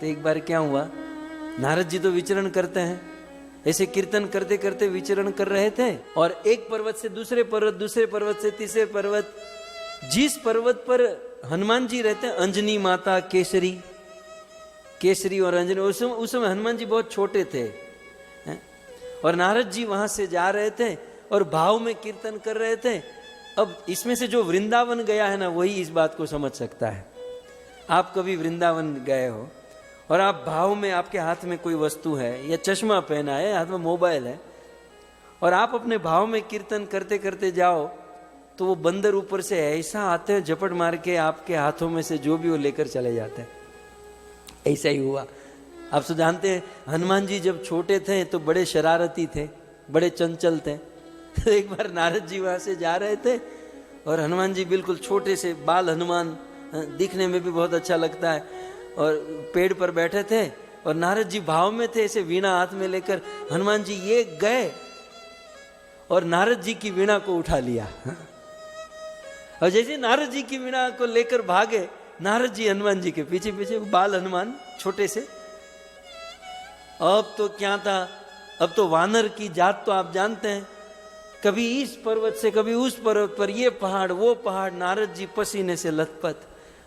तो एक बार क्या हुआ, नारद जी तो विचरण करते हैं, ऐसे कीर्तन करते करते विचरण कर रहे थे और एक पर्वत से दूसरे पर्वत, दूसरे पर्वत से तीसरे पर्वत, जिस पर्वत पर हनुमान जी रहते हैं, अंजनी माता, केसरी, केसरी और अंजनी, उस समय हनुमान जी बहुत छोटे थे और नारद जी वहां से जा रहे थे और भाव में कीर्तन कर रहे थे। अब इसमें से जो वृंदावन गया है ना, वही इस बात को समझ सकता है। आप कभी वृंदावन गए हो और आप भाव में, आपके हाथ में कोई वस्तु है या चश्मा पहना है, हाथ में मोबाइल है और आप अपने भाव में कीर्तन करते करते जाओ तो वो बंदर ऊपर से ऐसा आते हैं, झपट मार के आपके हाथों में से जो भी वो लेकर चले जाते हैं। ऐसा ही हुआ। आप तो जानते हैं हनुमान जी जब छोटे थे तो बड़े शरारती थे, बड़े चंचल थे। तो एक बार नारद जी वहां से जा रहे थे और हनुमान जी बिल्कुल छोटे से बाल हनुमान, दिखने में भी बहुत अच्छा लगता है, और पेड़ पर बैठे थे और नारद जी भाव में थे, ऐसे वीणा हाथ में लेकर हनुमान जी ये गए और नारद जी की वीणा को उठा लिया। और जैसे नारद जी की वीणा को लेकर भागे, नारद जी हनुमान जी के पीछे पीछे, बाल हनुमान छोटे से। अब तो क्या था, अब तो वानर की जात तो आप जानते हैं, कभी इस पर्वत से कभी उस पर्वत पर, ये पहाड़ वो पहाड़, नारद जी पसीने से लथपथ।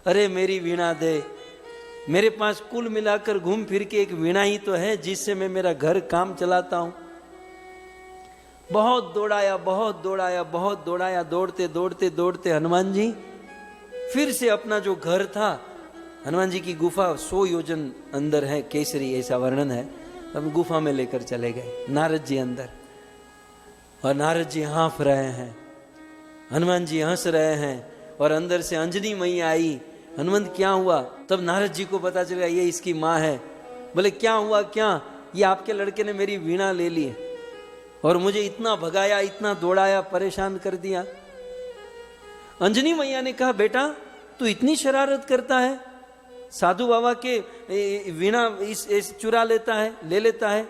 अरे मेरी वीणा दे, मेरे पास कुल मिलाकर घूम फिर के एक वीणा ही तो है जिससे मैं मेरा घर काम चलाता हूं। बहुत दौड़ाया, बहुत दौड़ाया, बहुत दौड़ाया, दौड़ते दौड़ते दौड़ते हनुमान जी फिर से अपना जो घर था, हनुमान जी की गुफा 100 योजन अंदर है, केसरी ऐसा वर्णन है, हम गुफा में लेकर चले गए नारद जी अंदर। और नारद जी हाँफ रहे हैं, हनुमान जी हंस रहे हैं और अंदर से अंजनी मैया आई। हनुमंत क्या हुआ? तब नारद जी को पता चला ये इसकी माँ है। बोले क्या हुआ? क्या? ये आपके लड़के ने मेरी वीणा ले ली और मुझे इतना भगाया, इतना दौड़ाया, परेशान कर दिया। अंजनी मैया ने कहा बेटा तू इतनी शरारत करता है, साधु बाबा के वीणा इस चुरा लेता है, ले लेता है,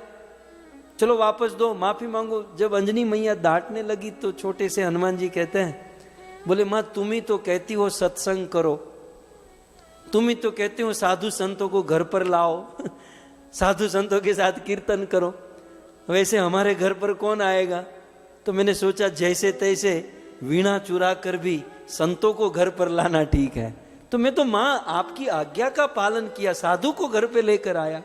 चलो वापस दो, माफी मांगो। जब अंजनी मैया डांटने लगी तो छोटे से हनुमान जी कहते हैं, बोले माँ तुम ही तो कहती हो सत्संग करो, तुम ही तो कहते हो साधु संतों को घर पर लाओ, साधु संतों के साथ कीर्तन करो, वैसे हमारे घर पर कौन आएगा? तो मैंने सोचा जैसे तैसे वीणा चुरा कर भी संतों को घर पर लाना ठीक है। तो मैं तो माँ आपकी आज्ञा का पालन किया, साधु को घर पे लेकर आया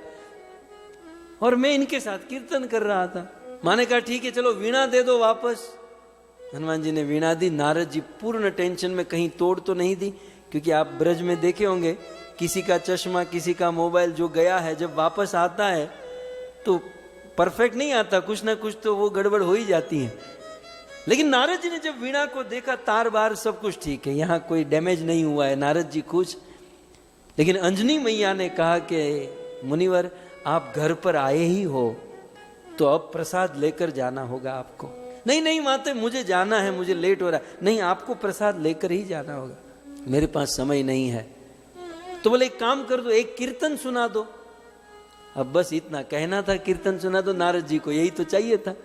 और मैं इनके साथ कीर्तन कर रहा था। माँ ने कहा ठीक है चलो वीणा दे दो वापस। हनुमान जी ने वीणा दी। नारद जी पूर्ण टेंशन में, कहीं तोड़ तो नहीं दी, क्योंकि आप ब्रज में देखे होंगे किसी का चश्मा, किसी का मोबाइल जो गया है जब वापस आता है तो परफेक्ट नहीं आता, कुछ ना कुछ तो वो गड़बड़ हो ही जाती है। लेकिन नारद जी ने जब वीणा को देखा, तार बार सब कुछ ठीक है, यहाँ कोई डैमेज नहीं हुआ है, नारद जी खुश। लेकिन अंजनी मैया ने कहा कि मुनिवर आप घर पर आए ही हो तो अब प्रसाद लेकर जाना होगा आपको। नहीं नहीं माते मुझे जाना है, मुझे लेट हो रहा है। नहीं आपको प्रसाद लेकर ही जाना होगा, मेरे पास समय नहीं है। तो बोले एक काम कर दो, एक कीर्तन सुना दो। अब बस इतना कहना था, कीर्तन सुना दो, नारद जी को यही तो चाहिए था।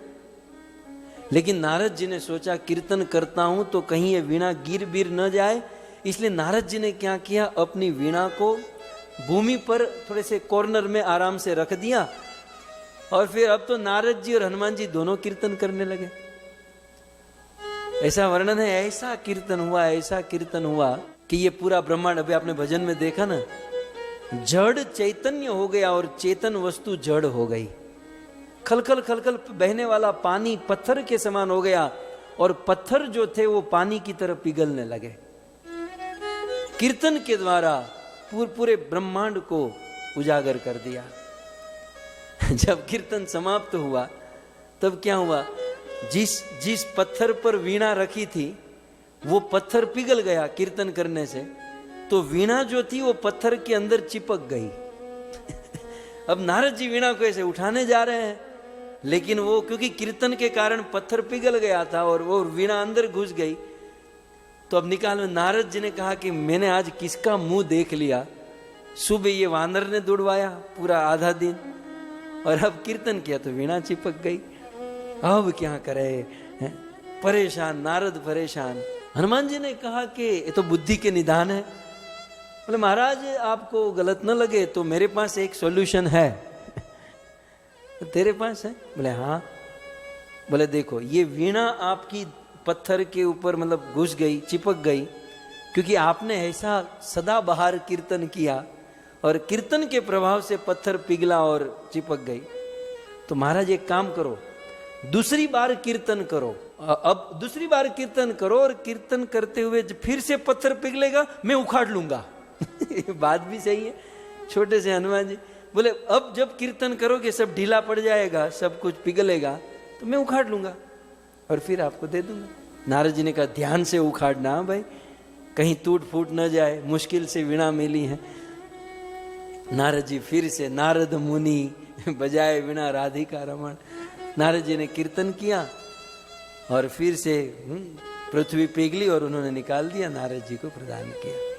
लेकिन नारद जी ने सोचा कीर्तन करता हूं तो कहीं ये वीणा गिर बिर न जाए, इसलिए नारद जी ने क्या किया, अपनी वीणा को भूमि पर थोड़े से कॉर्नर में आराम से रख दिया और फिर अब तो नारद जी और हनुमान जी दोनों कीर्तन करने लगे। ऐसा वर्णन है, ऐसा कीर्तन हुआ, ऐसा कीर्तन हुआ कि ये पूरा ब्रह्मांड, अभी आपने भजन में देखा ना, जड़ चैतन्य हो गया और चेतन वस्तु जड़ हो गई। खलखल खलखल बहने वाला पानी पत्थर के समान हो गया और पत्थर जो थे वो पानी की तरह पिघलने लगे। कीर्तन के द्वारा पूरे ब्रह्मांड को उजागर कर दिया। जब कीर्तन समाप्त हुआ तब क्या हुआ, जिस पत्थर पर वीणा रखी थी वो पत्थर पिघल गया कीर्तन करने से, तो वीणा जो थी वो पत्थर के अंदर चिपक गई। अब नारद जी वीणा को ऐसे उठाने जा रहे हैं, लेकिन वो क्योंकि कीर्तन के कारण पत्थर पिघल गया था और वो वीणा अंदर घुस गई। तो अब निकाल में नारद जी ने कहा कि मैंने आज किसका मुंह देख लिया, सुबह ये वानर ने दुड़वाया पूरा आधा दिन और अब कीर्तन किया तो वीणा चिपक गई। अब क्या करे, परेशान नारद, परेशान। हनुमान जी ने कहा कि ये तो बुद्धि के निदान है, बोले महाराज आपको गलत न लगे तो मेरे पास एक सॉल्यूशन है। तेरे पास है? बोले हाँ। बोले देखो, ये वीणा आपकी पत्थर के ऊपर मतलब घुस गई, चिपक गई, क्योंकि आपने ऐसा सदाबहार कीर्तन किया और कीर्तन के प्रभाव से पत्थर पिघला और चिपक गई। तो महाराज एक काम करो, दूसरी बार कीर्तन करो, अब दूसरी बार कीर्तन करो और कीर्तन करते हुए फिर से पत्थर पिघलेगा, मैं उखाड़ लूंगा। ये बात भी सही है। छोटे से हनुमान जी बोले अब जब कीर्तन करोगे सब ढीला पड़ जाएगा, सब कुछ पिघलेगा, तो मैं उखाड़ लूंगा और फिर आपको दे दूंगा। नारद जी ने कहा ध्यान से उखाड़ना भाई, कहीं टूट फूट न जाए, मुश्किल से वीणा मिली है। नारद जी फिर से, नारद मुनि बजाए वीणा राधिका रमण। नारद जी ने कीर्तन किया और फिर से पृथ्वी पिघली और उन्होंने निकाल दिया, नारद जी को प्रदान किया।